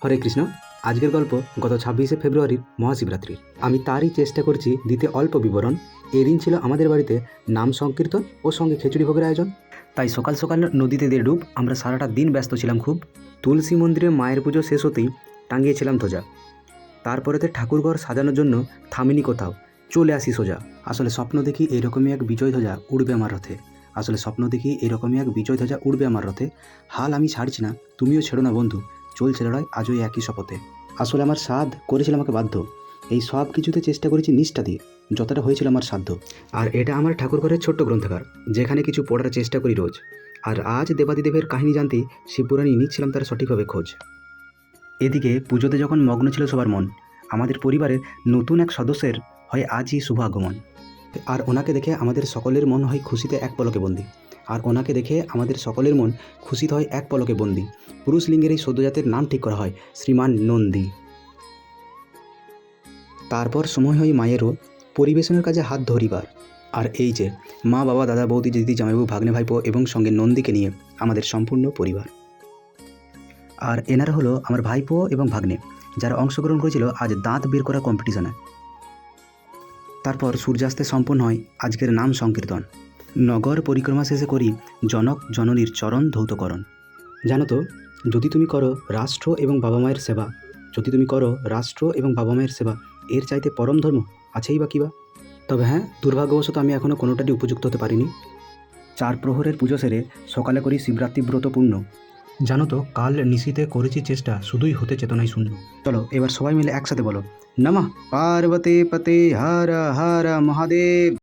হরে কৃষ্ণ। আজকের গল্প গত 26শে ফেব্রুয়ারির মহাশিবরাত্রির। আমি তারই চেষ্টা করছি দিতে অল্প বিবরণ। এই দিন ছিল আমাদের বাড়িতে নাম সংকীর্তন ও সঙ্গে খিচুড়ি ভোগের আয়োজন। তাই সকাল সকাল নদীতে দিয়ে ডুব আমরা সারাটা দিন ব্যস্ত ছিলাম খুব। তুলসী মন্দিরে মায়ের পুজো শেষ হতেই টাঙিয়েছিলাম ধ্বজা। তারপরেতে ঠাকুরঘর সাজানোর জন্য থামিনি কোথাও, চলে আসি সোজা। আসলে স্বপ্ন দেখি এইরকমই এক বিজয় ধ্বজা উড়বে আমার রথে। হাল আমি ছাড়ছি না, তুমিও ছেড়ো না বন্ধু, চলছে লড়াই আজও এই একই শপথে। আসলে আমার সাধ করেছিল আমাকে বাধ্য, এই সব কিছুতে চেষ্টা করেছি নিষ্ঠা দিয়ে, যতটা হয়েছিল আমার সাধ্য। আর এটা আমার ঠাকুরঘরের ছোট্ট গ্রন্থাগার, যেখানে কিছু পড়ার চেষ্টা করি রোজ। আর আজ দেবাদিদেবের কাহিনী জানতে শিবপুরাণে নিচ্ছিলাম তার সঠিকভাবে খোঁজ। এদিকে পুজোতে যখন মগ্ন ছিল সবার মন, আমাদের পরিবারের নতুন এক সদস্যের হয় আজই শুভ আগমন। আর ওনাকে দেখে আমাদের সকলের মন হয় খুশিতে এক পলকে বন্দী। পুরুষ লিঙ্গের এই সদ্যজাতের নাম ঠিক করা হয় শ্রীমান নন্দী। তারপর সময় হয় মায়েরও পরিবেশনের কাজে হাত ধরিবার। আর এই যে মা, বাবা, দাদা, বৌদি, দিদি, জামাইবাবু, ভাগ্নে, ভাইপো এবং সঙ্গে নন্দীকে নিয়ে আমাদের সম্পূর্ণ পরিবার। আর এনারা হলো আমার ভাইপো এবং ভাগ্নে, যারা অংশগ্রহণ করেছিল আজ দাঁত বের করা কম্পিটিশনে। তারপর সূর্যাস্তে সম্পন্ন হয় আজকের নাম সংকীর্তন। নগর পরিক্রমা শেষে করি জনক জননীর চরণ ধৌতকরণ। জানো তো, যদি তুমি করো রাষ্ট্র এবং বাবা মায়ের সেবা, এর চাইতে পরম ধর্ম আছেই বা কিবা। তবে হ্যাঁ, দুর্ভাগ্যবশত আমি এখনও কোনোটারই উপযুক্ত হতে পারিনি। 4 প্রহরের পুজো সেরে সকালে করি শিবরাত্রি ব্রত পূর্ণ। জানো তো, কাল নিশীতে করেছি চেষ্টা, শুধুই হতে চেতনায় শূন্য। চলো এবার সবাই মিলে একসাথে বলো, নমঃ পার্বতী পতে হর হর মহাদেব।